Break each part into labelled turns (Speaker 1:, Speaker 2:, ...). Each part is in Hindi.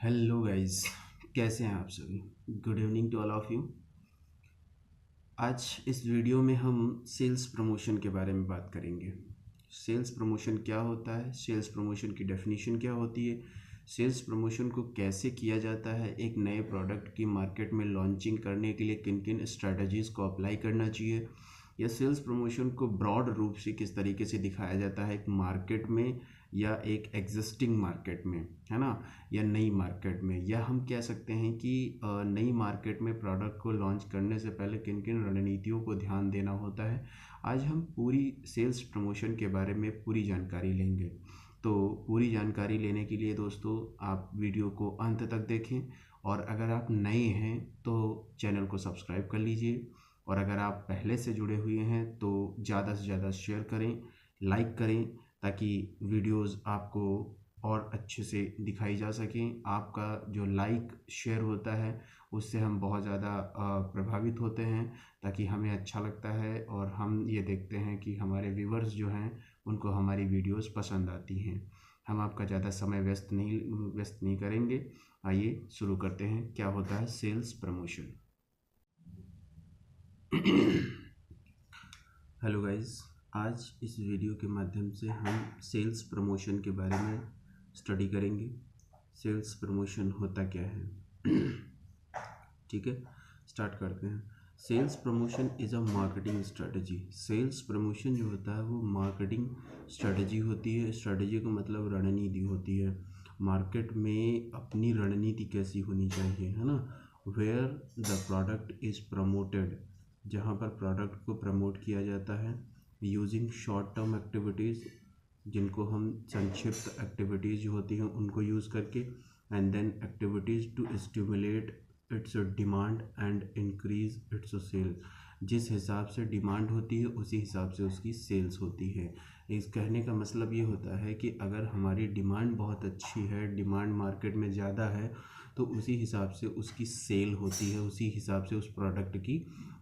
Speaker 1: हेलो गाइस, कैसे हैं आप सभी। Good evening to all of you. आज इस वीडियो में हम सेल्स प्रमोशन के बारे में बात करेंगे। सेल्स प्रमोशन क्या होता है, सेल्स प्रमोशन की डेफिनेशन क्या होती है, सेल्स प्रमोशन को कैसे किया जाता है, एक नए प्रोडक्ट की मार्केट में लॉन्चिंग करने के लिए किन किन स्ट्रैटेजीज़ को अप्लाई करना चाहिए, या सेल्स प्रमोशन को ब्रॉड रूप से किस तरीके से दिखाया जाता है एक मार्केट में या एक एग्जिस्टिंग मार्केट में, है ना, या नई मार्केट में, या हम कह सकते हैं कि नई मार्केट में प्रोडक्ट को लॉन्च करने से पहले किन किन रणनीतियों को ध्यान देना होता है। आज हम पूरी सेल्स प्रमोशन के बारे में पूरी जानकारी लेंगे। तो पूरी जानकारी लेने के लिए दोस्तों आप वीडियो को अंत तक देखें, और अगर आप नए हैं तो चैनल को सब्सक्राइब कर लीजिए, और अगर आप पहले से जुड़े हुए हैं तो ज़्यादा से ज़्यादा शेयर करें, लाइक करें, ताकि वीडियोस आपको और अच्छे से दिखाई जा सकें। आपका जो लाइक शेयर होता है उससे हम बहुत ज़्यादा प्रभावित होते हैं, ताकि हमें अच्छा लगता है और हम ये देखते हैं कि हमारे व्यूवर्स जो हैं उनको हमारी वीडियोस पसंद आती हैं। हम आपका ज़्यादा समय व्यस्त नहीं करेंगे। आइए शुरू करते हैं। क्या होता है सेल्स प्रमोशन। हेलो गाइस, आज इस वीडियो के माध्यम से हम सेल्स प्रमोशन के बारे में स्टडी करेंगे। सेल्स प्रमोशन होता क्या है। ठीक है, स्टार्ट करते हैं। Sales promotion is a marketing strategy. Sales promotion जो होता है वो मार्केटिंग स्ट्रेटजी होती है। स्ट्रेटजी का मतलब रणनीति होती है। मार्केट में अपनी रणनीति कैसी होनी चाहिए, है ना। Where the product is promoted, जहाँ पर प्रोडक्ट को प्रमोट किया जाता है यूजिंग शॉर्ट टर्म एक्टिविटीज़, जिनको हम संक्षिप्त एक्टिविटीज़ जो होती हैं उनको यूज़ करके, and then activities to stimulate its demand and increase its sale. जिस हिसाब से डिमांड होती है उसी हिसाब से उसकी सेल्स होती है। इस कहने का मतलब ये होता है कि अगर हमारी डिमांड बहुत अच्छी है, डिमांड मार्केट में ज़्यादा है, तो उसी हिसाब से उसकी सेल होती है, उसी हिसाब से उस प्रोडक्ट की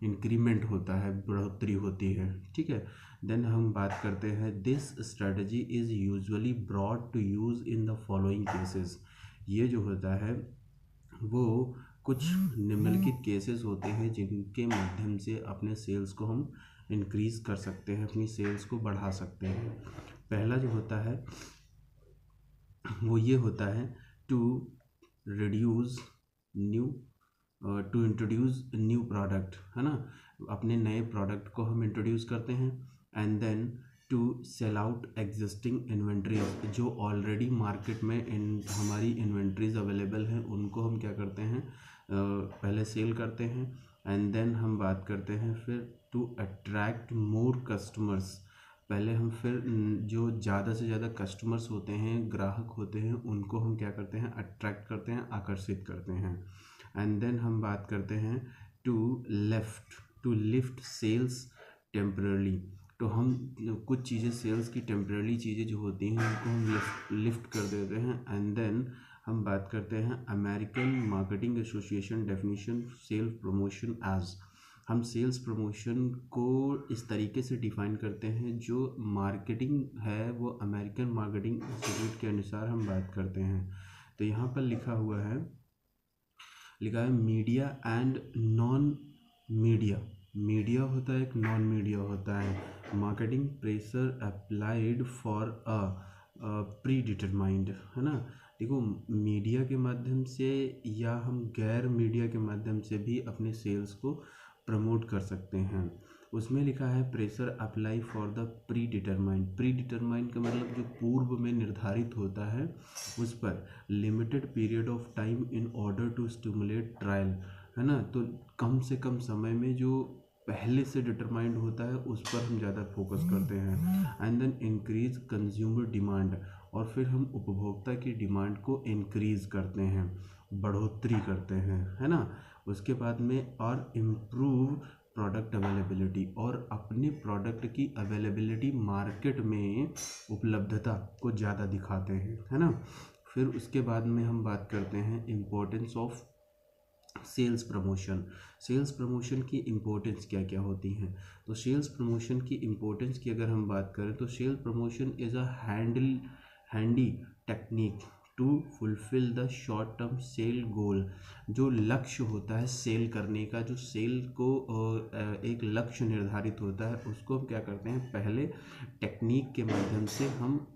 Speaker 1: इंक्रीमेंट होता है, बढ़ोतरी होती है। ठीक है, देन हम बात करते हैं this strategy is usually broad to use in the following cases. ये जो होता है वो कुछ निम्नलिखित केसेस होते हैं जिनके माध्यम से अपने सेल्स को हम इंक्रीज़ कर सकते हैं, अपनी सेल्स को बढ़ा सकते हैं। पहला जो होता है वो ये होता है to reduce new to introduce new product, है ना। अपने नए प्रोडक्ट को हम इंट्रोड्यूस करते हैं, and then to sell out existing inventories. जो ऑलरेडी मार्केट में हमारी इन्वेंट्रीज अवेलेबल हैं उनको हम क्या करते हैं, पहले सेल करते हैं, एंड देन हम बात करते हैं फिर टू अट्रैक्ट मोर कस्टमर्स। पहले हम फिर जो ज़्यादा से ज़्यादा कस्टमर्स होते हैं, ग्राहक होते हैं, उनको हम क्या करते हैं, अट्रैक्ट करते हैं, आकर्षित करते हैं। एंड देन हम बात करते हैं टू लिफ्ट सेल्स टेम्परली। तो हम कुछ चीज़ें सेल्स की टेम्पररी चीज़ें जो होती हैं उनको हम लिफ्ट कर देते हैं। एंड देन हम बात करते हैं American marketing association definition sales promotion as. हम सेल्स प्रमोशन को इस तरीके से डिफाइन करते हैं, जो मार्केटिंग है वो अमेरिकन मार्केटिंग इंस्टीट्यूट के अनुसार हम बात करते हैं। तो यहाँ पर लिखा है media and non media. Media होता है, एक नॉन मीडिया होता है। Marketing pressure applied for a pre determined, है ना। देखो, मीडिया के माध्यम से या हम गैर मीडिया के माध्यम से भी अपने सेल्स को प्रमोट कर सकते हैं। उसमें लिखा है pressure apply for the pre determined. Pre determined का मतलब जो पूर्व में निर्धारित होता है उस पर limited period of time in order to stimulate trial, है ना। तो कम से कम समय में जो पहले से डिटरमाइंड होता है उस पर हम ज़्यादा फोकस करते हैं। And then increase consumer demand, और फिर हम उपभोक्ता की डिमांड को इंक्रीज करते हैं, बढ़ोतरी करते हैं, है ना। उसके बाद में और इम्प्रूव प्रोडक्ट अवेलेबिलिटी, और अपने प्रोडक्ट की अवेलेबिलिटी मार्केट में उपलब्धता को ज़्यादा दिखाते हैं, है ना। फिर उसके बाद में हम बात करते हैं importance of sales promotion. Sales promotion की इम्पोर्टेंस क्या क्या होती हैं। तो सेल्स प्रमोशन की इम्पोर्टेंस की अगर हम बात करें तो sales promotion is a handy technique to fulfil the short term sale goal. जो लक्ष्य होता है सेल करने का, जो सेल को एक लक्ष्य निर्धारित होता है, उसको हम क्या करते हैं, पहले टेक्निक के माध्यम से हम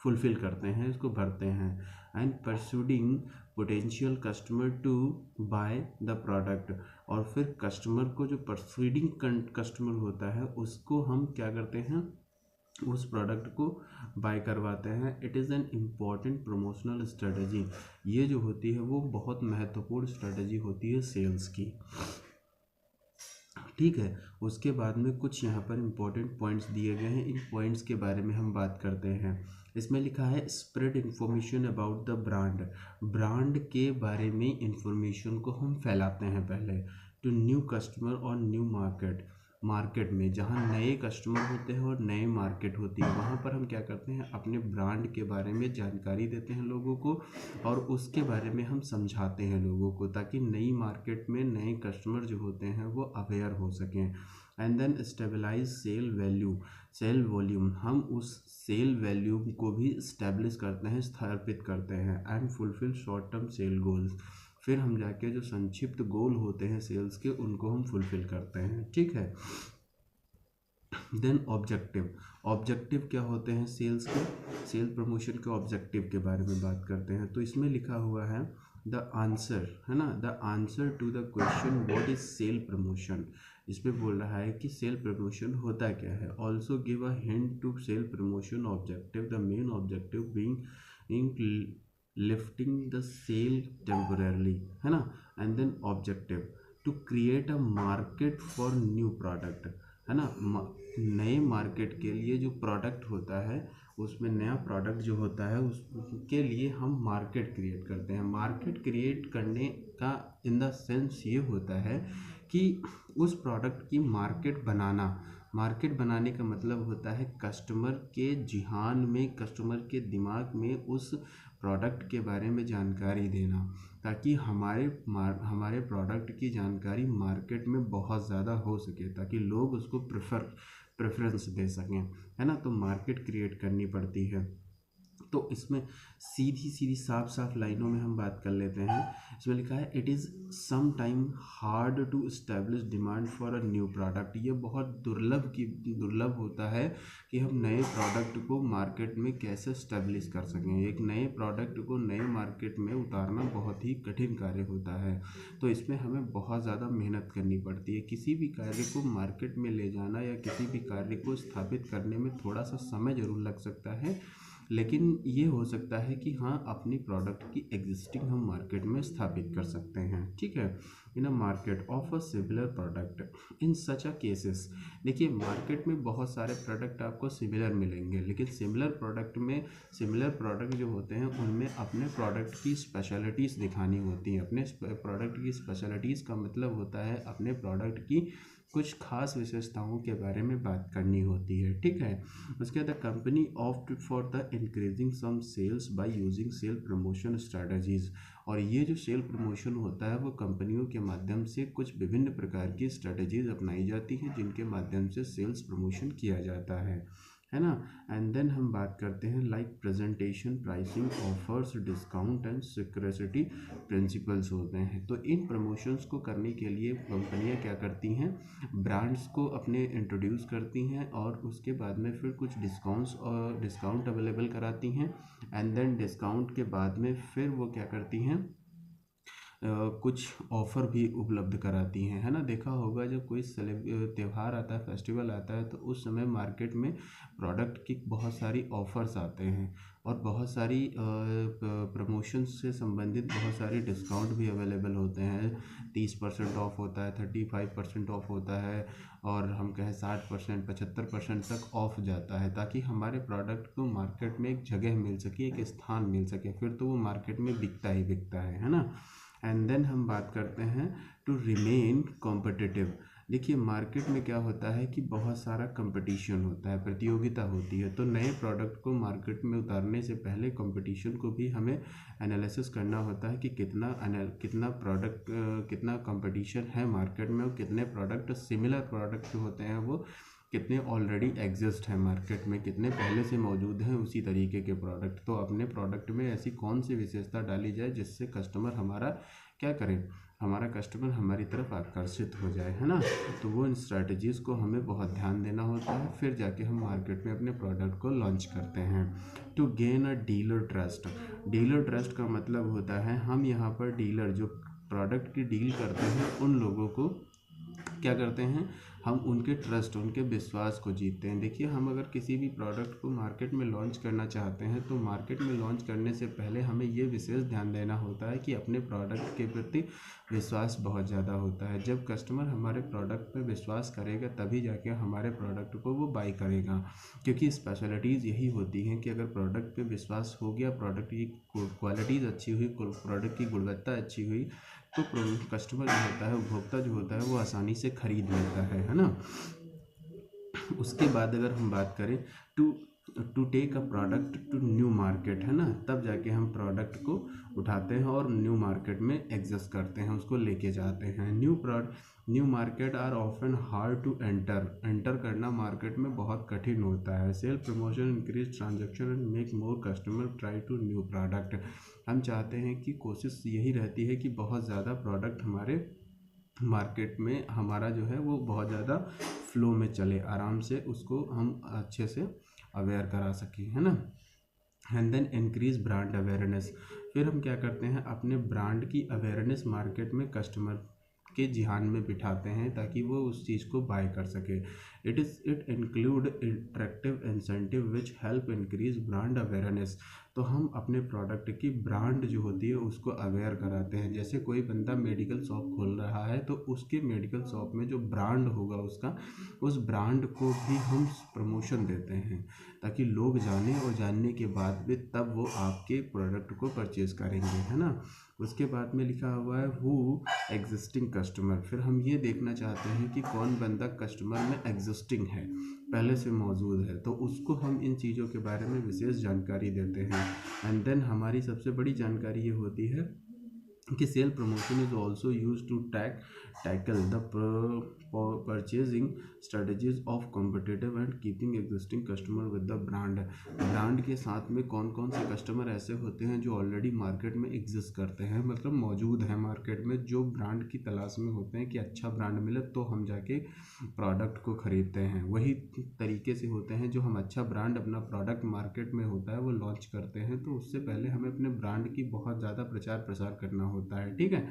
Speaker 1: फुलफिल करते हैं, इसको भरते हैं। And persuading potential customer to buy the product, और फिर कस्टमर को, जो परसुडिंग कस्टमर होता है, उसको हम क्या करते हैं, उस प्रोडक्ट को बाय करवाते हैं। It is an important promotional strategy. ये जो होती है वो बहुत महत्वपूर्ण स्ट्रेटजी होती है सेल्स की, ठीक है। उसके बाद में कुछ यहाँ पर इम्पोर्टेंट पॉइंट्स दिए गए हैं, इन पॉइंट्स के बारे में हम बात करते हैं। इसमें लिखा है spread information about the brand. Brand के बारे में इंफॉर्मेशन को हम फैलाते हैं पहले, टू न्यू कस्टमर और न्यू मार्केट में जहाँ नए कस्टमर होते हैं और नए मार्केट होती है, वहाँ पर हम क्या करते हैं, अपने ब्रांड के बारे में जानकारी देते हैं लोगों को, और उसके बारे में हम समझाते हैं लोगों को, ताकि नई मार्केट में नए कस्टमर जो होते हैं वो अवेयर हो सकें। And then stabilise sale volume, हम उस सेल वैल्यूम को भी इस्टेब्लिश करते हैं, स्थापित करते हैं। And fulfil short term sale goals, फिर हम जाके जो संक्षिप्त गोल होते हैं सेल्स के, उनको हम फुलफिल करते हैं, ठीक है। देन ऑब्जेक्टिव क्या होते हैं सेल्स के, सेल प्रमोशन के ऑब्जेक्टिव के बारे में बात करते हैं। तो इसमें लिखा हुआ है द आंसर, है ना, the answer to the question what is sale promotion. इसमें बोल रहा है कि सेल प्रमोशन होता क्या है। Also give a hint to sale promotion objective, the main objective being lifting the sale temporally, है ना। And then objective to create a market for new product, है ना। नए मार्केट के लिए जो प्रोडक्ट होता है, उसमें नया प्रोडक्ट जो होता है उसके लिए हम मार्केट क्रिएट करते हैं। मार्केट क्रिएट करने का इन द सेंस ये होता है कि उस प्रोडक्ट की मार्केट बनाना। मार्केट बनाने का मतलब होता है कस्टमर के जिहान में, कस्टमर के दिमाग में उस प्रोडक्ट के बारे में जानकारी देना, ताकि हमारे प्रोडक्ट की जानकारी मार्केट में बहुत ज़्यादा हो सके, ताकि लोग उसको प्रेफरेंस दे सकें, है ना। तो मार्केट क्रिएट करनी पड़ती है। तो इसमें सीधी साफ साफ लाइनों में हम बात कर लेते हैं। इसमें लिखा है it is some time hard to establish demand for a new product. ये बहुत दुर्लभ होता है कि हम नए प्रोडक्ट को मार्केट में कैसे इस्टेब्लिश कर सकें। एक नए प्रोडक्ट को नए मार्केट में उतारना बहुत ही कठिन कार्य होता है। तो इसमें हमें बहुत ज़्यादा मेहनत करनी पड़ती है। किसी भी कार्य को मार्केट में ले जाना या किसी भी कार्य को स्थापित करने में थोड़ा सा समय ज़रूर लग सकता है, लेकिन ये हो सकता है कि हाँ, अपनी प्रोडक्ट की एग्जिस्टिंग हम मार्केट में स्थापित कर सकते हैं, ठीक है। In a market of a similar product in such a cases. देखिए, मार्केट में बहुत सारे प्रोडक्ट आपको सिमिलर मिलेंगे, लेकिन सिमिलर प्रोडक्ट जो होते हैं उनमें अपने प्रोडक्ट की स्पेशलिटीज़ दिखानी होती हैं। अपने प्रोडक्ट की स्पेशलिटीज़ का मतलब होता है अपने प्रोडक्ट की कुछ खास विशेषताओं के बारे में बात करनी होती है, ठीक है। उसके बाद company opt for the increasing some sales by using sale promotion strategies. और ये जो सेल प्रमोशन होता है वो कंपनियों के माध्यम से कुछ विभिन्न प्रकार की स्ट्रैटेजीज अपनाई जाती हैं, जिनके माध्यम से सेल्स प्रमोशन किया जाता है ना। एंड देन हम बात करते हैं like presentation, pricing, offers, discount and security principles होते हैं। तो इन प्रमोशंस को करने के लिए कंपनियां क्या करती हैं, ब्रांड्स को अपने इंट्रोड्यूस करती हैं, और उसके बाद में फिर कुछ डिस्काउंट अवेलेबल कराती हैं। एंड देन डिस्काउंट के बाद में फिर वो क्या करती हैं, कुछ ऑफ़र भी उपलब्ध कराती हैं, है ना। देखा होगा जब कोई त्यौहार आता है, फेस्टिवल आता है, तो उस समय मार्केट में प्रोडक्ट की बहुत सारी ऑफ़र्स आते हैं, और बहुत सारी प्रमोशंस से संबंधित बहुत सारे डिस्काउंट भी अवेलेबल होते हैं। 30% ऑफ होता है, 35% ऑफ होता है, और हम कहें 60%, 75% तक ऑफ जाता है, ताकि हमारे प्रोडक्ट को मार्केट में एक जगह मिल सके, एक स्थान मिल सके, फिर तो वो मार्केट में बिकता ही बिकता है ना। एंड देन हम बात करते हैं टू रिमेन कॉम्पिटिटिव। देखिए, मार्केट में क्या होता है कि बहुत सारा कंपटीशन होता है, प्रतियोगिता होती है। तो नए प्रोडक्ट को मार्केट में उतारने से पहले कंपटीशन को भी हमें एनालिसिस करना होता है कि कितना कंपटीशन है मार्केट में, और कितने प्रोडक्ट, सिमिलर प्रोडक्ट जो होते हैं वो कितने ऑलरेडी एग्जिस्ट हैं मार्केट में, कितने पहले से मौजूद हैं उसी तरीके के प्रोडक्ट। तो अपने प्रोडक्ट में ऐसी कौन सी विशेषता डाली जाए जिससे कस्टमर हमारा क्या करे, हमारा कस्टमर हमारी तरफ आकर्षित हो जाए, है ना। तो वो इन स्ट्रैटेजीज़ को हमें बहुत ध्यान देना होता है, फिर जाके हम मार्केट में अपने प्रोडक्ट को लॉन्च करते हैं। To gain a dealer trust, dealer trust का मतलब होता है हम यहाँ पर डीलर जो प्रोडक्ट की डील करते हैं उन लोगों को क्या करते हैं, हम उनके ट्रस्ट, उनके विश्वास को जीतते हैं। देखिए, हम अगर किसी भी प्रोडक्ट को मार्केट में लॉन्च करना चाहते हैं तो मार्केट में लॉन्च करने से पहले हमें ये विशेष ध्यान देना होता है कि अपने प्रोडक्ट के प्रति विश्वास बहुत ज़्यादा होता है। जब कस्टमर हमारे प्रोडक्ट पर विश्वास करेगा तभी जाके हमारे प्रोडक्ट को वो बाई करेगा, क्योंकि स्पेशलिटीज़ यही होती हैं कि अगर प्रोडक्ट पे विश्वास हो गया, प्रोडक्ट की क्वालिटीज़ अच्छी हुई, प्रोडक्ट की गुणवत्ता अच्छी हुई, तो कस्टमर जो होता है, उपभोक्ता जो होता है, वो आसानी से ख़रीद लेता है ना। उसके बाद अगर हम बात करें to take a product to new market, है ना, तब जाके हम प्रोडक्ट को उठाते हैं और न्यू मार्केट में एग्जिस्ट करते हैं, उसको लेके जाते हैं। New market are often hard to enter करना मार्केट में बहुत कठिन होता है। Sale promotion increase transaction and make more customer try to new product. हम चाहते हैं कि कोशिश यही रहती है कि बहुत ज़्यादा प्रोडक्ट हमारे मार्केट में हमारा जो है वो बहुत ज़्यादा फ्लो में चले, आराम से उसको हम अच्छे से अवेयर करा सकें, है ना। And then increase brand awareness, फिर हम क्या करते हैं, अपने ब्रांड की अवेयरनेस मार्केट में कस्टमर के ध्यान में बिठाते हैं ताकि वो उस चीज़ को बाय कर सके। It include attractive incentive which help increase brand awareness. तो हम अपने प्रोडक्ट की ब्रांड जो होती है उसको अवेयर कराते हैं। जैसे कोई बंदा मेडिकल शॉप खोल रहा है तो उसके मेडिकल शॉप में जो ब्रांड होगा उसका, उस ब्रांड को भी हम प्रमोशन देते हैं ताकि लोग जाने, और जानने के बाद भी तब वो आपके प्रोडक्ट को परचेज करेंगे, है ना। उसके बाद में लिखा हुआ है हु एग्जिस्टिंग कस्टमर, फिर हम ये देखना चाहते हैं कि कौन बंदा कस्टमर में एग्जिस्टिंग है, पहले से मौजूद है, तो उसको हम इन चीज़ों के बारे में विशेष जानकारी देते हैं। एंड देन हमारी सबसे बड़ी जानकारी ये होती है कि sale promotion is also use to tackle the purchasing strategies of competitive and keeping existing customer with the brand के साथ में कौन कौन से कस्टमर ऐसे होते हैं जो ऑलरेडी मार्केट में एग्जिस्ट करते हैं, मतलब मौजूद हैं मार्केट में, जो ब्रांड की तलाश में होते हैं कि अच्छा ब्रांड मिले तो हम जाके प्रोडक्ट को ख़रीदते हैं। वही तरीके से होते हैं जो हम अच्छा ब्रांड, अपना प्रोडक्ट मार्केट में होता है वो लॉन्च करते हैं, तो उससे पहले हमें अपने ब्रांड की बहुत ज़्यादा प्रचार प्रसार करना होता है, ठीक है।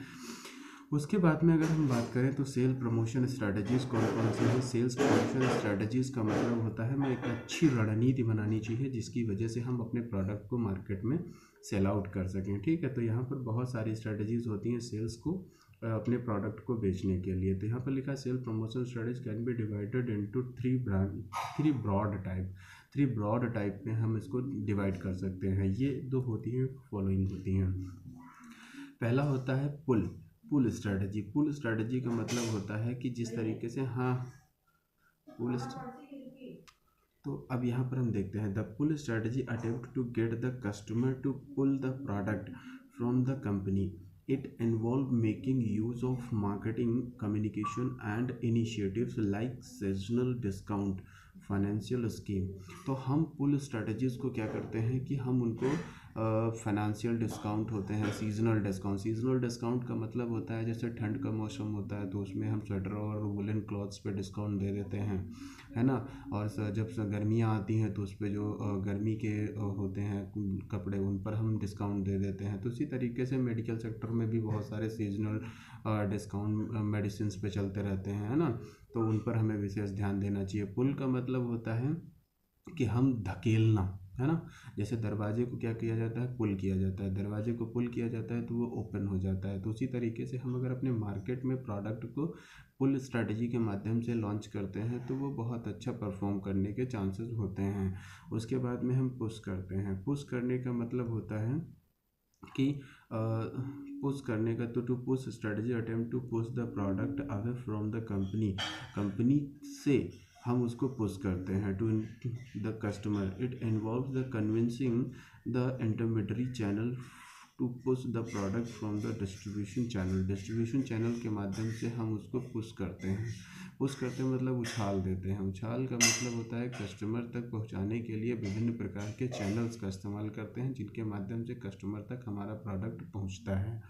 Speaker 1: उसके बाद में अगर हम बात करें तो सेल प्रमोशन स्ट्रैटेजीज़ कौन कौन सी है। सेल्स प्रमोशन स्ट्रैटेजीज़ का मतलब होता है हमें एक अच्छी रणनीति बनानी चाहिए जिसकी वजह से हम अपने प्रोडक्ट को मार्केट में सेल आउट कर सकें, ठीक है। तो यहाँ पर बहुत सारी स्ट्रैटेजीज़ होती हैं सेल्स को अपने प्रोडक्ट को बेचने के लिए। तो यहाँ पर लिखा है sale promotion strategy can be divided into three broad type में हम इसको डिवाइड कर सकते हैं। ये दो होती हैं, फॉलोइंग होती हैं। पहला होता है पुल स्ट्रैटेजी। पुल स्ट्रैटेजी का मतलब होता है कि जिस तरीके से तो अब यहाँ पर हम देखते हैं the pull strategy attempt to get the customer to pull the product from the company. It involves making use of marketing, communication and initiatives like seasonal discount, financial scheme. तो हम पुल स्ट्रेटजीज़ को क्या करते हैं कि हम उनको फाइनेंशियल डिस्काउंट होते हैं, सीजनल डिस्काउंट का मतलब होता है जैसे ठंड का मौसम होता है तो उसमें हम स्वेटर और वुलन क्लॉथ्स पे डिस्काउंट दे देते हैं, है ना। और जब गर्मियाँ आती हैं तो उस पर जो गर्मी के होते हैं कपड़े उन पर हम डिस्काउंट दे देते हैं। तो इसी तरीके से मेडिकल सेक्टर में भी बहुत सारे सीजनल डिस्काउंट मेडिसिन पे चलते रहते हैं, है ना। तो उन पर हमें विशेष ध्यान देना चाहिए। पुल का मतलब होता है कि हम धकेलना, है ना। जैसे दरवाजे को क्या किया जाता है, पुल किया जाता है, दरवाजे को पुल किया जाता है तो वो ओपन हो जाता है। तो उसी तरीके से हम अगर अपने मार्केट में प्रोडक्ट को पुल स्ट्रैटेजी के माध्यम से लॉन्च करते हैं तो वो बहुत अच्छा परफॉर्म करने के चांसेस होते हैं। उसके बाद में हम पुश करते हैं। पुश करने का मतलब होता है कि पुश करने का, तो to push strategy attempt to push the product away from the company से हम उसको पुश करते हैं to the customer. It involves the convincing the intermediary channel to push the product from the distribution channel के माध्यम से हम उसको पुश करते हैं। पुश करते हैं मतलब उछाल देते हैं। उछाल का मतलब होता है कस्टमर तक पहुंचाने के लिए विभिन्न प्रकार के चैनल्स का इस्तेमाल करते हैं जिनके माध्यम से कस्टमर तक हमारा प्रोडक्ट पहुंचता है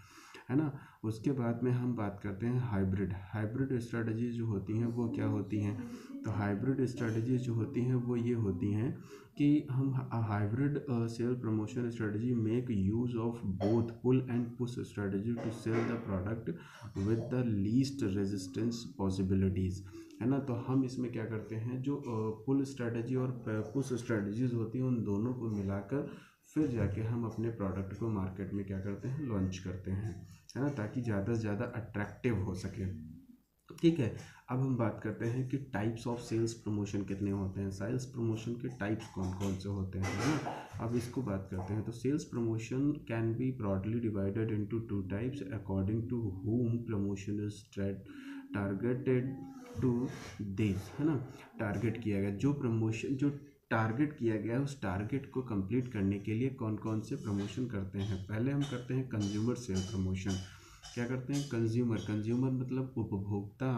Speaker 1: ना। उसके बाद में हम बात करते हैं हाइब्रिड स्ट्रेटजी जो होती हैं वो क्या होती हैं। तो हाइब्रिड स्ट्रेटजी जो होती हैं वो ये होती हैं कि हम hybrid sale promotion strategy make use of both pull and push strategy to sell the product with the least resistance possibilities, है ना। तो हम इसमें क्या करते हैं, जो पुल स्ट्रेटजी और पुश स्ट्रेटजीज होती हैं उन दोनों को मिलाकर फिर जाके हम अपने प्रोडक्ट को मार्केट में क्या करते हैं, लॉन्च करते हैं, है ना, ताकि ज़्यादा से ज़्यादा अट्रैक्टिव हो सके। ठीक है, अब हम बात करते हैं कि टाइप्स ऑफ सेल्स प्रमोशन कितने होते हैं, सेल्स प्रमोशन के टाइप्स कौन कौन से होते हैं, है ना। अब इसको बात करते हैं। तो sales promotion can be broadly divided into 2 types according to whom promotion is targeted to this, है ना। टारगेट किया गया जो प्रमोशन, जो टारगेट किया गया है उस टारगेट को कंप्लीट करने के लिए कौन कौन से प्रमोशन करते हैं। पहले हम करते हैं कंज्यूमर सेल प्रमोशन। क्या करते हैं, कंज्यूमर मतलब उपभोक्ता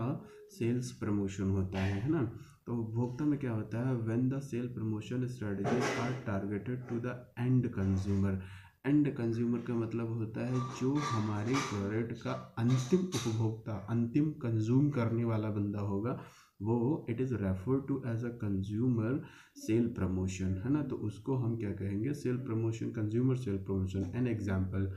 Speaker 1: सेल्स प्रमोशन होता है ना। तो उपभोक्ता में क्या होता है, when the sale promotion strategies are targeted to the end consumer. End consumer का मतलब होता है जो हमारे प्रोडक्ट का अंतिम उपभोक्ता, अंतिम कंज्यूम करने वाला बंदा होगा, वो it is refer to as a consumer sale promotion, है ना। तो उसको हम क्या कहेंगे, sale promotion, consumer sale promotion. An example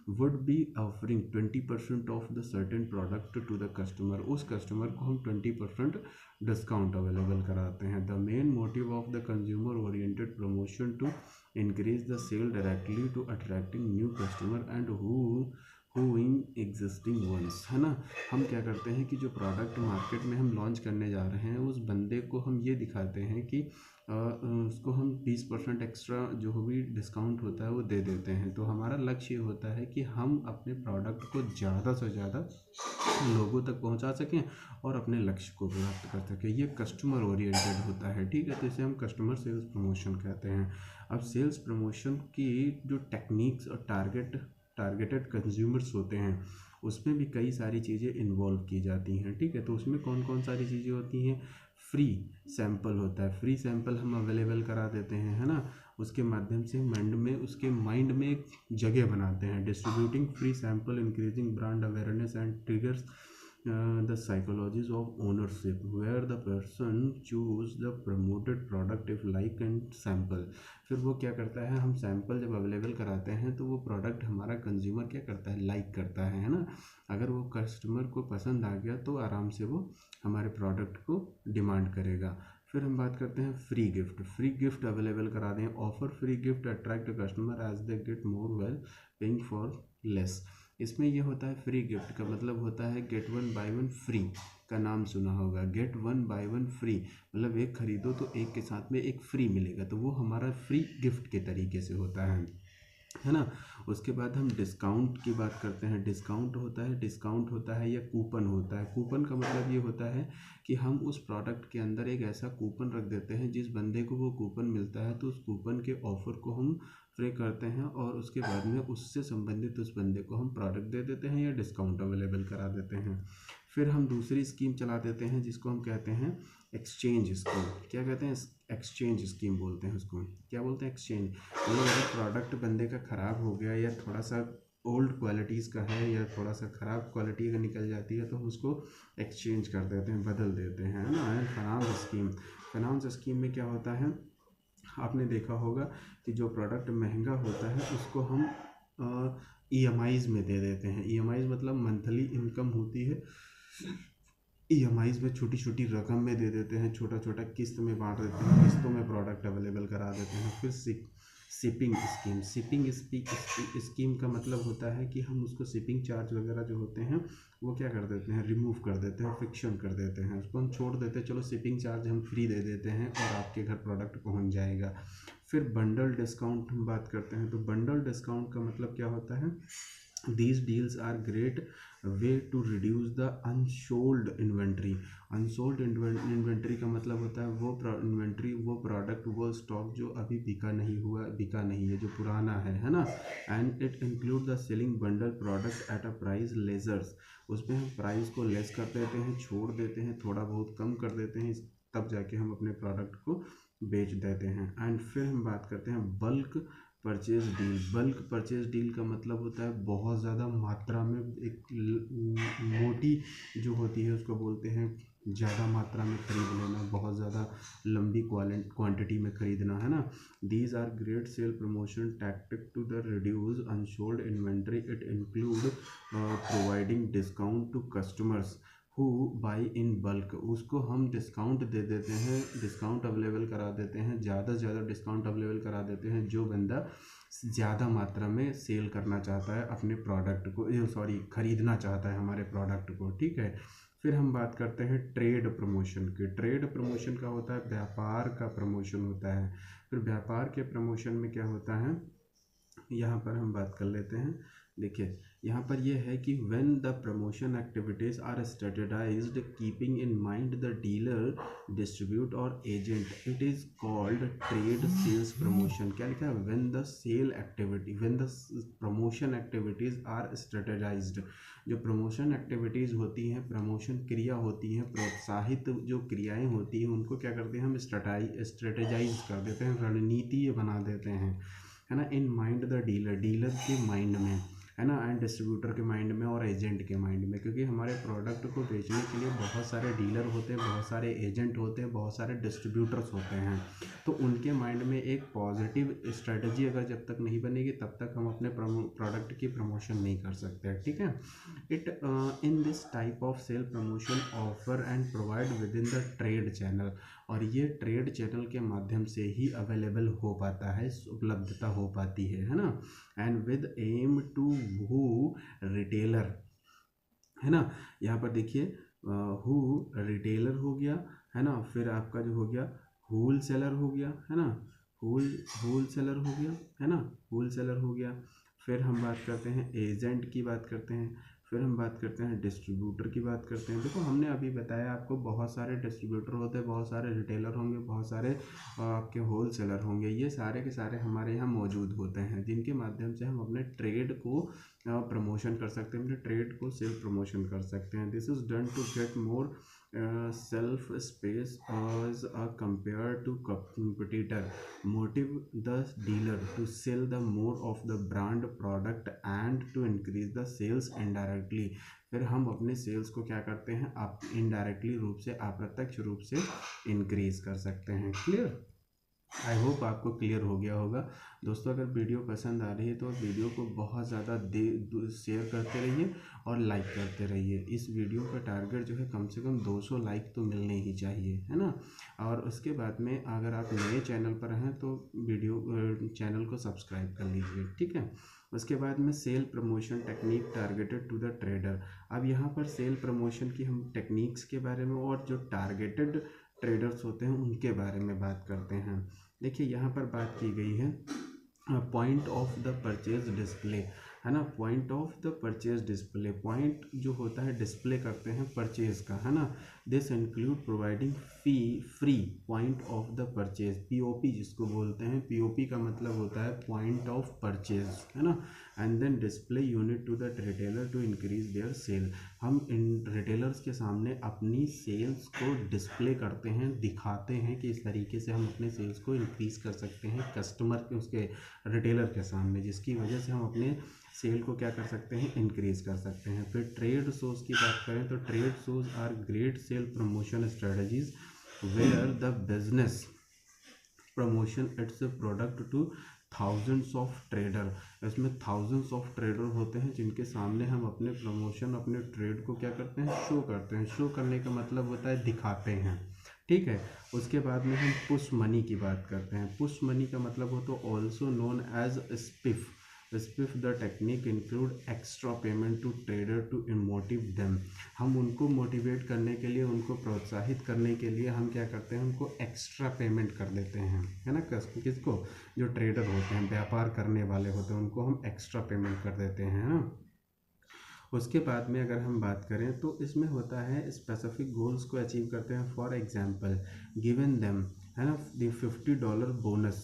Speaker 1: would be offering 20% off the certain product to the customer. उस कस्टमर को हम 20% डिस्काउंट अवेलेबल कराते हैं। The main motive of the consumer oriented promotion to increase the sale directly to attracting new customer and wooing existing ones, है ना। हम क्या करते हैं कि जो प्रोडक्ट मार्केट में हम लॉन्च करने जा रहे हैं उस बंदे को हम ये दिखाते हैं कि उसको हम 20% एक्स्ट्रा जो भी डिस्काउंट होता है वो दे देते हैं। तो हमारा लक्ष्य ये होता है कि हम अपने प्रोडक्ट को ज़्यादा से ज़्यादा लोगों तक पहुंचा सकें और अपने लक्ष्य को प्राप्त कर सकें। ये कस्टमर ओरिएंटेड होता है, ठीक है। तो इसे हम कस्टमर सेल्स प्रमोशन कहते हैं। अब सेल्स प्रमोशन की जो टेक्निक्स और टारगेटेड कंज्यूमर्स होते हैं उसमें भी कई सारी चीज़ें इन्वॉल्व की जाती हैं, ठीक है। तो उसमें कौन कौन सारी चीज़ें होती हैं, फ्री सैंपल होता है, फ्री सैंपल हम अवेलेबल करा देते हैं, है ना। उसके माध्यम से उसके माइंड में एक जगह बनाते हैं। Distributing free sample increasing brand awareness and triggers the psychologies of ownership where the person choose the promoted product if like and sample। फिर वो क्या करता है, हम सैंपल जब अवेलेबल कराते हैं तो वो प्रोडक्ट हमारा कंज्यूमर क्या करता है, लाइक करता है ना। अगर वो कस्टमर को पसंद आ गया तो आराम से वो हमारे प्रोडक्ट को डिमांड करेगा। फिर हम बात करते हैं फ्री गिफ्ट अवेलेबल करा दें। Offer free gift attract customer as they get more well paying for less. इसमें ये होता है, फ्री गिफ्ट का मतलब होता है गेट 1 बाय 1 फ्री का नाम सुना होगा। गेट 1 बाय 1 फ्री मतलब एक खरीदो तो एक के साथ में एक फ्री मिलेगा, तो वो हमारा फ्री गिफ्ट के तरीके से होता है ना। उसके बाद हम डिस्काउंट की बात करते हैं। डिस्काउंट होता है या कूपन होता है। कूपन का मतलब ये होता है कि हम उस प्रोडक्ट के अंदर एक ऐसा कूपन रख देते हैं जिस बंदे को वो कूपन मिलता है तो उस कूपन के ऑफ़र को हम फ्री करते हैं और उसके बाद में उससे संबंधित उस बंदे को हम प्रोडक्ट दे देते हैं या डिस्काउंट अवेलेबल करा देते हैं। फिर हम दूसरी स्कीम चला देते हैं जिसको हम कहते हैं एक्सचेंज स्कीम। क्या कहते हैं, एक्सचेंज स्कीम बोलते हैं उसको। क्या बोलते हैं, एक्सचेंज। मतलब अगर प्रोडक्ट बंदे का ख़राब हो गया या थोड़ा सा ओल्ड क्वालिटीज़ का है या थोड़ा सा ख़राब क्वालिटी का निकल जाती है तो हम उसको एक्सचेंज कर देते हैं, बदल देते हैं ना। फाइनेंस स्कीम में क्या होता है, आपने देखा होगा कि जो प्रोडक्ट महंगा होता है उसको हम EMIs में दे देते हैं। EMIs मतलब मंथली इनकम होती है। EMIs में छोटी छोटी रकम में दे देते हैं, छोटा छोटा किस्त में बांट देते हैं, किस्तों में प्रोडक्ट अवेलेबल करा देते हैं। फिर शिपिंग स्कीम का मतलब होता है कि हम उसको शिपिंग चार्ज वगैरह जो होते हैं वो क्या कर देते हैं, रिमूव कर देते हैं, फिक्शन कर देते हैं, उसको हम छोड़ देते हैं। चलो शिपिंग चार्ज हम फ्री दे देते हैं और आपके घर प्रोडक्ट पहुंच जाएगा। फिर बंडल डिस्काउंट हम बात करते हैं। तो बंडल डिस्काउंट का मतलब क्या होता है, These deals are great way to reduce the unsold inventory. Unsold inventory का मतलब होता है वो इन्वेंट्री, वो प्रोडक्ट, वो स्टॉक जो अभी बिका नहीं है, जो पुराना है ना। And it include the selling bundle product at a price lesser. उसमें हम प्राइस को लेस कर देते हैं, छोड़ देते हैं, थोड़ा बहुत कम कर देते हैं, तब जाके हम अपने प्रोडक्ट को बेच देते हैं। एंड फिर हम बात करते हैं bulk purchase deal. Bulk purchase deal का मतलब होता है बहुत ज़्यादा मात्रा में, एक मोटी जो होती है उसको बोलते हैं ज़्यादा मात्रा में खरीद लेना, बहुत ज़्यादा लंबी क्वांटिटी में खरीदना, है ना। These are great sale promotion tactic to the reduce unsold inventory. It include providing discount to customers who buy in bulk. उसको हम डिस्काउंट दे देते हैं, डिस्काउंट अवेलेबल करा देते हैं, ज़्यादा से ज़्यादा डिस्काउंट अवेलेबल करा देते हैं जो बंदा ज़्यादा मात्रा में सेल करना चाहता है अपने प्रोडक्ट को, ख़रीदना चाहता है हमारे प्रोडक्ट को, ठीक है। फिर हम बात करते हैं ट्रेड प्रमोशन की। ट्रेड प्रमोशन का होता है व्यापार का प्रमोशन होता है। फिर व्यापार के प्रमोशन में क्या होता है, यहाँ पर हम बात कर लेते हैं। देखिए यहाँ पर यह है कि when the promotion activities are strategized keeping in mind the dealer, distribute और agent, it is called trade sales promotion. क्या लिखा है, when the promotion activities are strategized. जो प्रमोशन एक्टिविटीज़ होती हैं, प्रमोशन क्रिया होती हैं, प्रोत्साहित जो क्रियाएं होती हैं, उनको क्या करते हैं हम स्ट्रेटेजाइज कर देते हैं, रणनीति बना देते हैं, है ना। इन माइंड द डीलर के माइंड में, है ना, एंड डिस्ट्रीब्यूटर के माइंड में और एजेंट के माइंड में। क्योंकि हमारे प्रोडक्ट को बेचने के लिए बहुत सारे डीलर होते हैं, बहुत सारे एजेंट होते हैं, बहुत सारे डिस्ट्रीब्यूटर्स होते हैं। तो उनके माइंड में एक पॉजिटिव स्ट्रेटजी अगर जब तक नहीं बनेगी तब तक हम अपने प्रोडक्ट की प्रमोशन नहीं कर सकते, ठीक है। It in this type of sale promotion offer and provide within the trade channel. और ये ट्रेड चैनल के माध्यम से ही अवेलेबल हो पाता है, उपलब्धता हो पाती है ना। And with aim to who retailer, है ना। यहाँ पर देखिए हु रिटेलर हो गया, है ना। फिर आपका जो हो गया होल सेलर हो गया, है ना, होल सेलर हो गया, है ना, होल सेलर हो गया। फिर हम बात करते हैं एजेंट की बात करते हैं, फिर हम बात करते हैं डिस्ट्रीब्यूटर की बात करते हैं। देखो हमने अभी बताया आपको बहुत सारे डिस्ट्रीब्यूटर होते हैं, बहुत सारे रिटेलर होंगे, बहुत सारे आपके होल सेलर होंगे। ये सारे के सारे हमारे यहाँ मौजूद होते हैं, जिनके माध्यम से हम अपने ट्रेड को प्रमोशन कर सकते हैं, अपने ट्रेड को सेल प्रमोशन कर सकते हैं। This is done to get more self space as compared to competitor, motive the dealer to sell the more of the brand product and to increase the sales indirectly। फिर हम अपने सेल्स को क्या करते हैं, आप इनडायरेक्टली रूप से, अप्रत्यक्ष रूप से इंक्रीज कर सकते हैं। क्लियर, आई होप आपको क्लियर हो गया होगा। दोस्तों अगर वीडियो पसंद आ रही है तो वीडियो को बहुत ज़्यादा शेयर करते रहिए और लाइक करते रहिए। इस वीडियो का टारगेट जो है कम से कम 200 लाइक तो मिलने ही चाहिए, है ना। और उसके बाद में अगर आप नए चैनल पर हैं तो चैनल को सब्सक्राइब कर लीजिए, ठीक है। उसके बाद में sale promotion technique targeted to the trader. अब यहाँ पर सेल प्रमोशन की हम टेक्निक्स के बारे में और जो टारगेटेड ट्रेडर्स होते हैं उनके बारे में बात करते हैं। देखिए यहाँ पर बात की गई है point of the purchase display, है ना। Point of the purchase display, point जो होता है डिस्प्ले करते हैं परचेज का, है ना। This include providing free point of the purchase, POP जिसको बोलते हैं। पीओपी का मतलब होता है पॉइंट ऑफ परचेज, है ना। And then display unit to the retailer to increase their sale. हम इन रिटेलर्स के सामने अपनी सेल्स को डिस्प्ले करते हैं, दिखाते हैं कि इस तरीके से हम अपने सेल्स को इंक्रीज़ कर सकते हैं कस्टमर के, उसके रिटेलर के सामने, जिसकी वजह से हम अपने सेल को क्या कर सकते हैं, इंक्रीज़ कर सकते हैं। फिर ट्रेड शोज़ की बात करें तो trade shows are great sale promotion strategies where the business promotion its product to thousands of trader. इसमें थाउजेंड्स ऑफ ट्रेडर होते हैं जिनके सामने हम अपने प्रमोशन, अपने ट्रेड को क्या करते हैं, शो करते हैं। शो करने का मतलब होता है दिखाते हैं, ठीक है। उसके बाद में हम पुश मनी की बात करते हैं। पुश मनी का मतलब हो तो also known as spiff. Spiff the technique include extra payment to trader to motive them. हम उनको मोटिवेट करने के लिए, उनको प्रोत्साहित करने के लिए हम क्या करते हैं, उनको एक्स्ट्रा पेमेंट कर देते हैं, है ना। किसको, जो ट्रेडर होते हैं, व्यापार करने वाले होते हैं, उनको हम एक्स्ट्रा पेमेंट कर देते हैं, है ना। उसके बाद में अगर हम बात करें तो इसमें होता है स्पेसिफिक गोल्स को अचीव करते हैं। फॉर एग्जांपल गिवन देम, है ना, द $50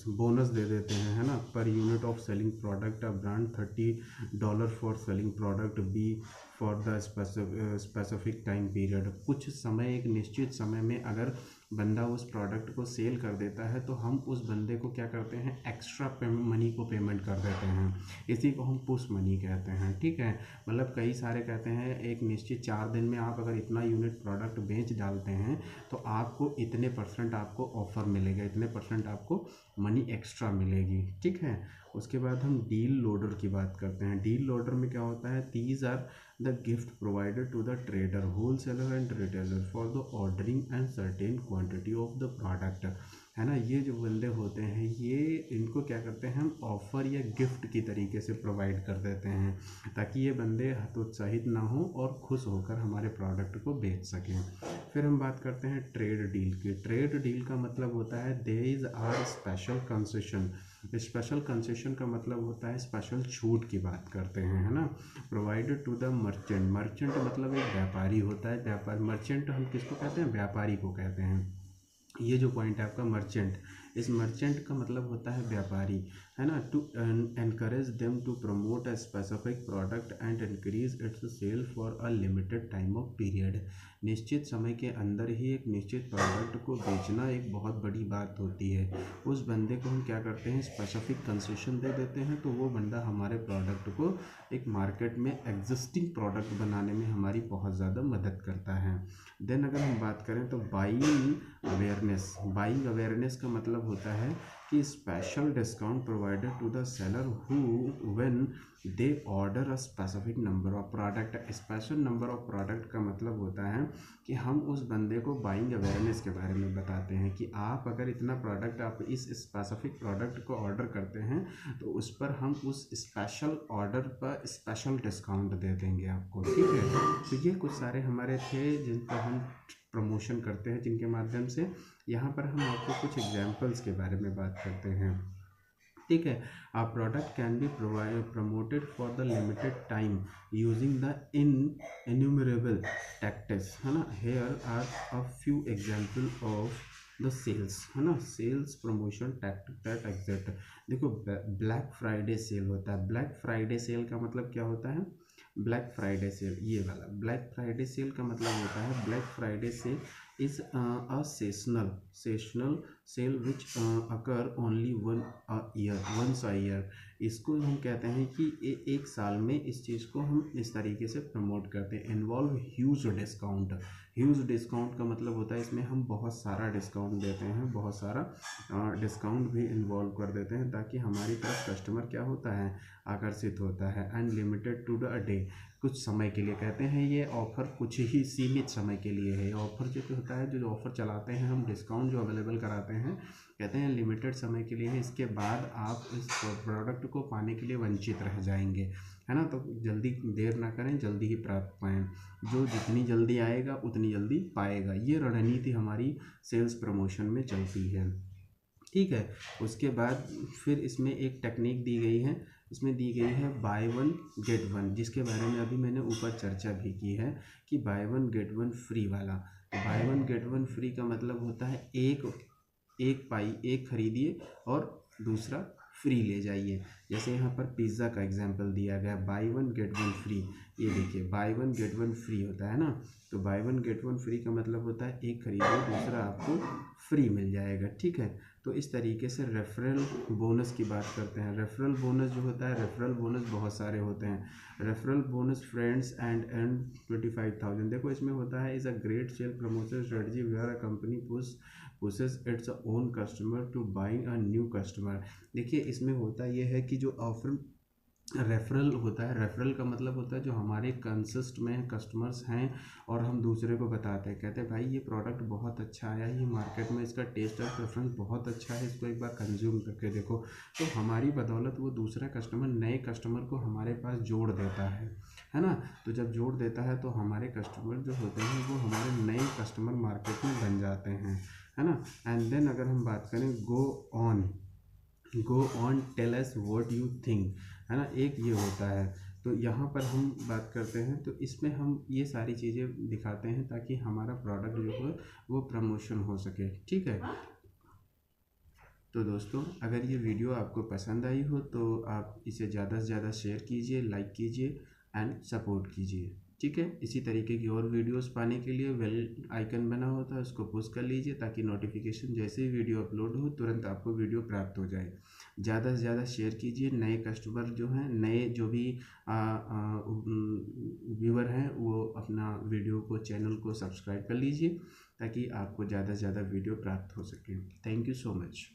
Speaker 1: बोनस दे देते हैं, है ना, पर unit of selling product. A brand $30 for selling product be for the specific time period. कुछ समय, एक निश्चित समय में अगर बंदा उस प्रोडक्ट को सेल कर देता है तो हम उस बंदे को क्या करते हैं, एक्स्ट्रा मनी को पेमेंट कर देते हैं। इसी को हम पुश मनी कहते हैं, ठीक है। मतलब कई सारे कहते हैं एक निश्चित 4 दिन में आप अगर इतना यूनिट प्रोडक्ट बेच डालते हैं तो आपको इतने % आपको ऑफर मिलेगा, इतने % आपको मनी एक्स्ट्रा मिलेगी, ठीक है। उसके बाद हम डील लोडर की बात करते हैं। डील लोडर में क्या होता है, these are the gift provided to the trader, wholesaler and retailer for the ordering and certain quantity of the product, है ना। ये जो बंदे होते हैं ये इनको क्या करते हैं, हम ऑफ़र या गिफ्ट की तरीके से प्रोवाइड कर देते हैं ताकि ये बंदे हतोत्साहित ना हो और खुश होकर हमारे प्रोडक्ट को बेच सकें। फिर हम बात करते हैं ट्रेड डील की। ट्रेड डील का मतलब होता है there are special concession. Special concession का मतलब होता है स्पेशल छूट की बात करते हैं, है ना, provided to the merchant. Merchant मतलब एक व्यापारी होता है। व्यापार, मर्चेंट हम किसको कहते हैं, व्यापारी को कहते हैं। ये जो पॉइंट है आपका मर्चेंट, इस मर्चेंट का मतलब होता है व्यापारी, है ना। To encourage them to promote a specific product and increase its sale for a limited time of period. निश्चित समय के अंदर ही एक निश्चित प्रोडक्ट को बेचना एक बहुत बड़ी बात होती है। उस बंदे को हम क्या करते हैं, स्पेसिफिक कंसेशन दे देते हैं तो वो बंदा हमारे प्रोडक्ट को एक मार्केट में एग्जिस्टिंग प्रोडक्ट बनाने में हमारी बहुत ज़्यादा मदद करता है। देन अगर हम बात करें तो बाइंग अवेयरनेस। बाइंग अवेयरनेस का मतलब होता है कि special discount provided to the seller who when they order a specific number of product. Special number of product का मतलब होता है कि हम उस बंदे को बाइंग अवेयरनेस के बारे में बताते हैं कि आप अगर इतना प्रोडक्ट, आप इस स्पेसिफिक प्रोडक्ट को ऑर्डर करते हैं तो उस पर हम उस स्पेशल ऑर्डर पर स्पेशल डिस्काउंट दे देंगे आपको, ठीक है। तो ये कुछ सारे हमारे थे जिन पर हम प्रमोशन करते हैं, जिनके माध्यम से यहाँ पर हम आपको कुछ एग्जाम्पल्स के बारे में बात करते हैं, ठीक है। A product can be promoted for the limited time using the innumerable tactics, है ना। Here are a few example of the sales, है ना, sales promotion tactic that exist. देखो ब्लैक फ्राइडे सेल होता है। ब्लैक फ्राइडे सेल का मतलब क्या होता है, ब्लैक फ्राइडे सेल, ये वाला ब्लैक फ्राइडे सेल का मतलब होता है, Black Friday sale is a seasonal sale which occur only once a year. इसको हम कहते हैं कि एक साल में इस चीज़ को हम इस तरीके से प्रमोट करते हैं। Involve huge discount. Huge discount का मतलब होता है इसमें हम बहुत सारा डिस्काउंट देते हैं, बहुत सारा डिस्काउंट भी इन्वॉल्व कर देते हैं ताकि हमारी तरफ कस्टमर क्या होता है, आकर्षित होता है। And limited to the day, कुछ समय के लिए कहते हैं, ये ऑफ़र कुछ ही सीमित समय के लिए है। ऑफ़र जो होता है, जो ऑफ़र चलाते हैं हम, डिस्काउंट जो अवेलेबल कराते हैं, कहते हैं लिमिटेड समय के लिए है। इसके बाद आप इस प्रोडक्ट को पाने के लिए वंचित रह जाएंगे, है ना। तो जल्दी, देर ना करें, जल्दी ही प्राप्त पाएँ। जो जितनी जल्दी आएगा उतनी जल्दी पाएगा। ये रणनीति हमारी सेल्स प्रमोशन में चलती है, ठीक है। उसके बाद फिर इसमें एक टेक्निक दी गई है, इसमें दी गई है बाय वन गेट वन, जिसके बारे में अभी मैंने ऊपर चर्चा भी की है कि buy one get one free वाला। Buy one get one free का मतलब होता है एक खरीदिए और दूसरा फ्री ले जाइए। जैसे यहाँ पर पिज़्ज़ा का एग्जांपल दिया गया, bye one get one free. ये देखिए bye one get one free होता है ना, तो bye one get one free का मतलब होता है एक खरीदिए दूसरा आपको फ्री मिल जाएगा, ठीक है। तो इस तरीके से रेफरल बोनस की बात करते हैं। रेफरल बोनस जो होता है, रेफरल बोनस बहुत सारे होते हैं। Referral bonus friends and 25,000। देखो इसमें होता है, is a great sale promotion strategy where a company pushes its own customer to buying a new customer। देखिए इसमें होता यह है कि जो ऑफर रेफरल होता है, रेफरल का मतलब होता है जो हमारे कंसिस्ट में कस्टमर्स हैं और हम दूसरे को बताते हैं, कहते हैं भाई ये प्रोडक्ट बहुत अच्छा आया है, ये मार्केट में इसका टेस्ट और प्रेफरेंस बहुत अच्छा है, इसको एक बार कंज्यूम करके देखो। तो हमारी बदौलत वो दूसरा कस्टमर, नए कस्टमर को हमारे पास जोड़ देता है ना। तो जब जोड़ देता है तो हमारे कस्टमर जो होते हैं वो हमारे नए कस्टमर मार्केट में बन जाते हैं, है ना। एंड देन अगर हम बात करें go on tell us what you think, है ना। एक ये होता है तो यहाँ पर हम बात करते हैं, तो इसमें हम ये सारी चीज़ें दिखाते हैं ताकि हमारा प्रोडक्ट जो है वो प्रमोशन हो सके। ठीक है, तो दोस्तों अगर ये वीडियो आपको पसंद आई हो तो आप इसे ज़्यादा से ज़्यादा शेयर कीजिए, लाइक कीजिए एंड सपोर्ट कीजिए। ठीक है, इसी तरीके की और वीडियोस पाने के लिए बेल आइकन बना होता है, उसको पुश कर लीजिए ताकि नोटिफिकेशन जैसे ही वीडियो अपलोड हो तुरंत आपको वीडियो प्राप्त हो जाए। ज़्यादा से ज़्यादा शेयर कीजिए, नए कस्टमर जो हैं, नए जो भी व्यूअर हैं वो अपना वीडियो को, चैनल को सब्सक्राइब कर लीजिए ताकि आपको ज़्यादा से ज़्यादा वीडियो प्राप्त हो सके। Thank you so much.